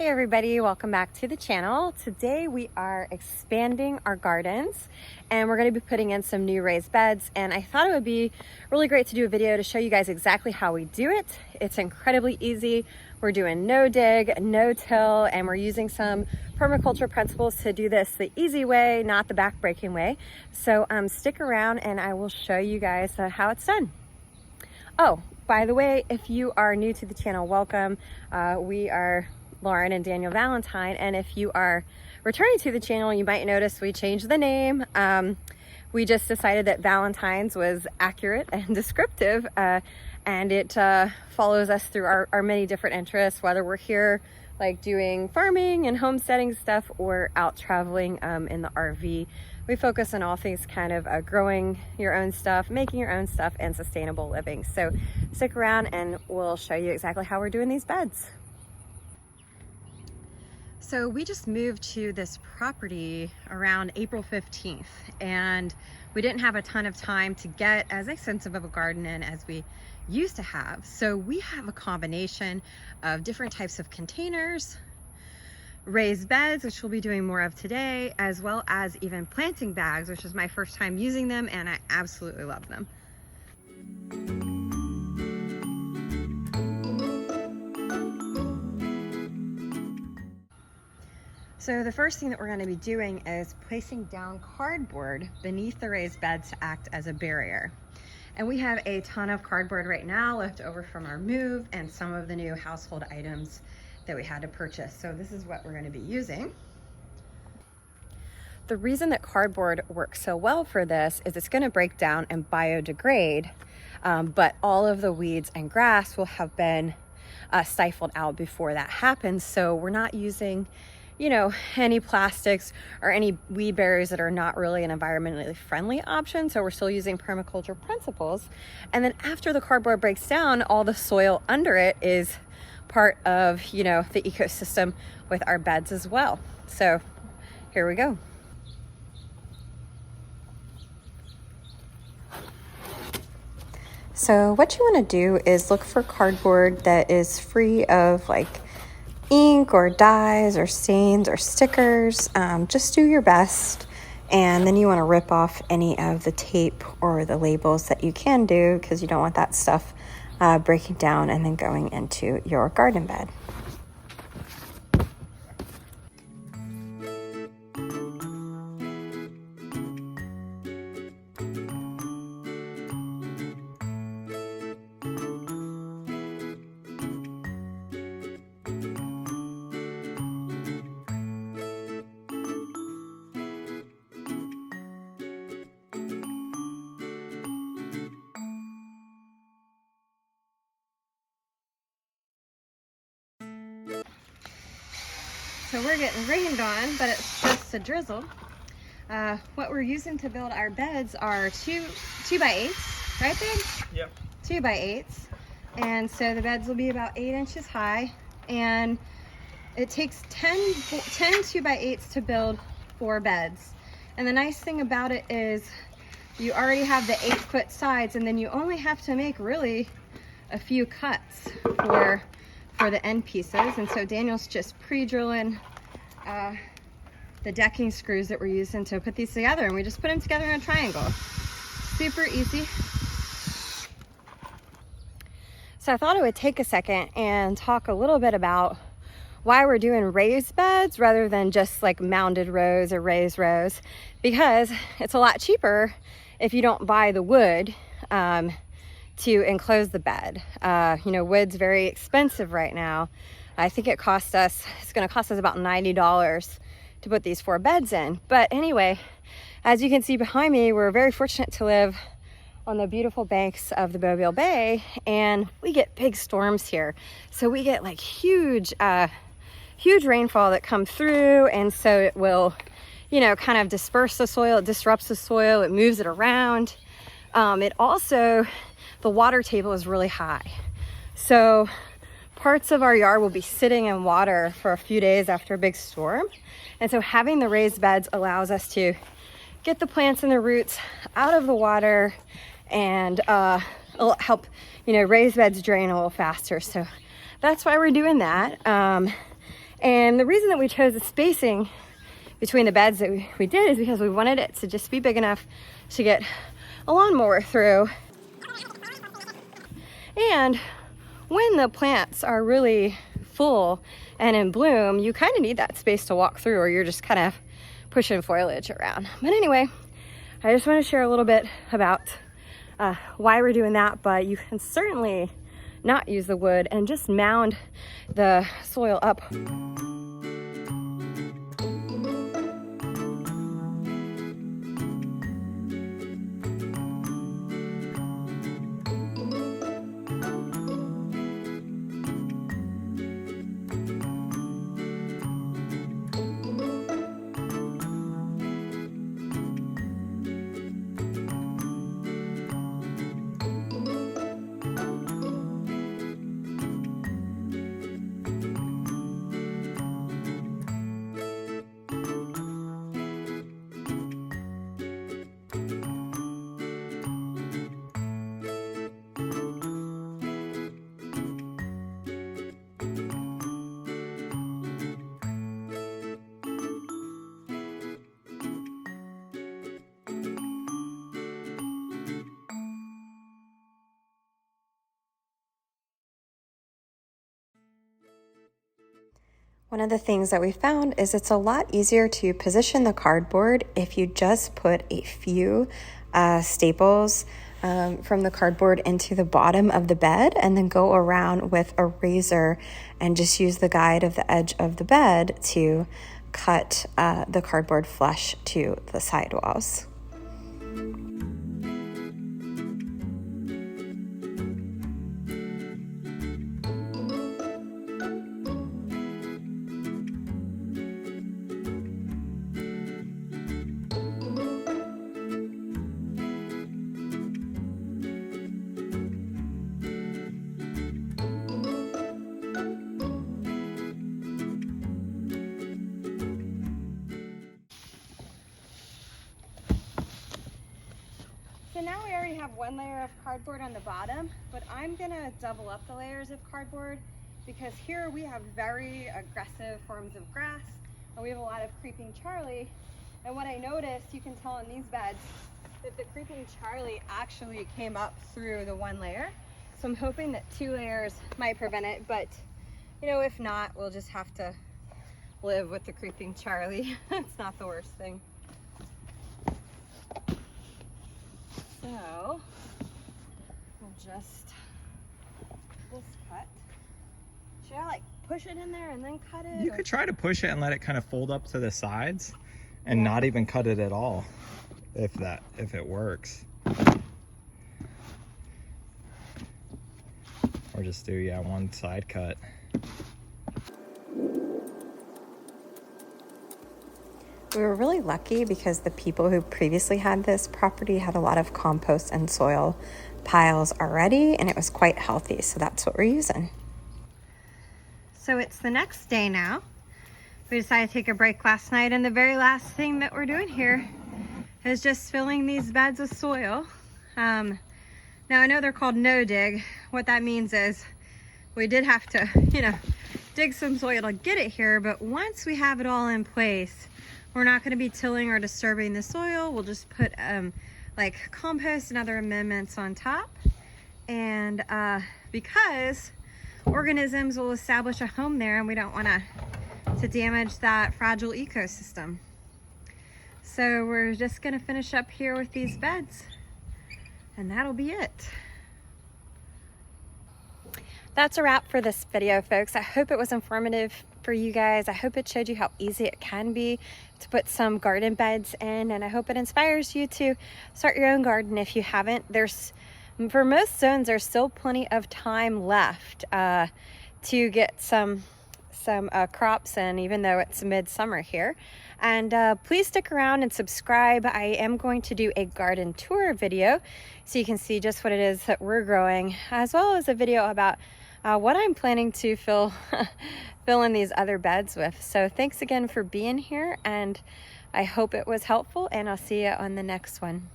Hey everybody, welcome back to the channel. Today we are expanding our gardens and we're going to be putting in some new raised beds, and I thought it would be really great to do a video to show you guys exactly how we do it. It's incredibly easy. We're doing no dig, no till, and we're using some permaculture principles to do this the easy way, not the back-breaking way. So stick around and I will show you guys how it's done. Oh, by the way, if you are new to the channel, welcome. We are Lauren and Daniel Valentine, and if you are returning to the channel, you might notice we changed the name. We just decided that Valentine's was accurate and descriptive, and it follows us through our many different interests, whether we're here like doing farming and homesteading stuff or out traveling in the RV. We focus on all things kind of growing your own stuff, making your own stuff, and sustainable living. So stick around and we'll show you exactly how we're doing these beds. So we just moved to this property around April 15th, and we didn't have a ton of time to get as extensive of a garden in as we used to have. So we have a combination of different types of containers, raised beds, which we'll be doing more of today, as well as even planting bags, which is my first time using them, and I absolutely love them. So the first thing that we're going to be doing is placing down cardboard beneath the raised beds to act as a barrier. And we have a ton of cardboard right now left over from our move and some of the new household items that we had to purchase. So this is what we're going to be using. The reason that cardboard works so well for this is it's going to break down and biodegrade, but all of the weeds and grass will have been stifled out before that happens. So we're not using any plastics or any weed barriers that are not really an environmentally friendly option. So we're still using permaculture principles. And then after the cardboard breaks down, all the soil under it is part of, the ecosystem with our beds as well. So here we go. So what you want to do is look for cardboard that is free of ink or dyes or stains or stickers. Just do your best, and then you want to rip off any of the tape or the labels that you can do, because you don't want that stuff breaking down and then going into your garden bed. So we're getting rained on, but it's just a drizzle. What we're using to build our beds are 2x8s, right babe? Yep. 2x8s. And so the beds will be about 8 inches high, and it takes 10 2x8s to build 4 beds. And the nice thing about it is you already have the 8-foot sides, and then you only have to make really a few cuts for the end pieces. And so Daniel's just pre-drilling the decking screws that we're using to put these together, and we just put them together in a triangle. Super easy. So I thought it would take a second and talk a little bit about why we're doing raised beds rather than just like mounded rows or raised rows, because it's a lot cheaper if you don't buy the wood to enclose the bed. Wood's very expensive right now. I think it's going to cost us about $90 to put these 4 beds in. But anyway, as you can see behind me, we're very fortunate to live on the beautiful banks of the Mobile Bay, and we get big storms here. So we get huge rainfall that come through, and so it will, kind of disperse the soil, it disrupts the soil, it moves it around. It also, the water table is really high. So parts of our yard will be sitting in water for a few days after a big storm. And so having the raised beds allows us to get the plants and the roots out of the water, and it'll help, raised beds drain a little faster. So that's why we're doing that. And the reason that we chose the spacing between the beds that we did is because we wanted it to just be big enough to get a lawnmower through. And when the plants are really full and in bloom, you kind of need that space to walk through, or you're just kind of pushing foliage around. But anyway, I just want to share a little bit about why we're doing that, but you can certainly not use the wood and just mound the soil up. One of the things that we found is it's a lot easier to position the cardboard if you just put a few staples from the cardboard into the bottom of the bed, and then go around with a razor and just use the guide of the edge of the bed to cut the cardboard flush to the sidewalls. So now we already have one layer of cardboard on the bottom, but I'm gonna double up the layers of cardboard because here we have very aggressive forms of grass and we have a lot of creeping Charlie. And what I noticed, you can tell in these beds, that the creeping Charlie actually came up through the one layer. So I'm hoping that 2 layers might prevent it, but you know, if not, we'll just have to live with the creeping Charlie. It's not the worst thing. So we'll just this cut. Should I like push it in there and then cut it? You could try to push it and let it kind of fold up to the sides and not even cut it at all, if it works. Or just do one side cut. We were really lucky because the people who previously had this property had a lot of compost and soil piles already, and it was quite healthy, so that's what we're using. So it's the next day now. We decided to take a break last night, and the very last thing that we're doing here is just filling these beds with soil. Now I know they're called no dig. What that means is we did have to, dig some soil to get it here, but once we have it all in place, we're not going to be tilling or disturbing the soil. We'll just put like compost and other amendments on top. And because organisms will establish a home there, and we don't want to damage that fragile ecosystem. So we're just going to finish up here with these beds, and that'll be it. That's a wrap for this video, folks. I hope it was informative for you guys. I hope it showed you how easy it can be to put some garden beds in, and I hope it inspires you to start your own garden if you haven't. For most zones, there's still plenty of time left to get some crops in, even though it's midsummer here. And please stick around and subscribe. I am going to do a garden tour video so you can see just what it is that we're growing, as well as a video about what I'm planning to fill in these other beds with. So thanks again for being here, and I hope it was helpful, and I'll see you on the next one.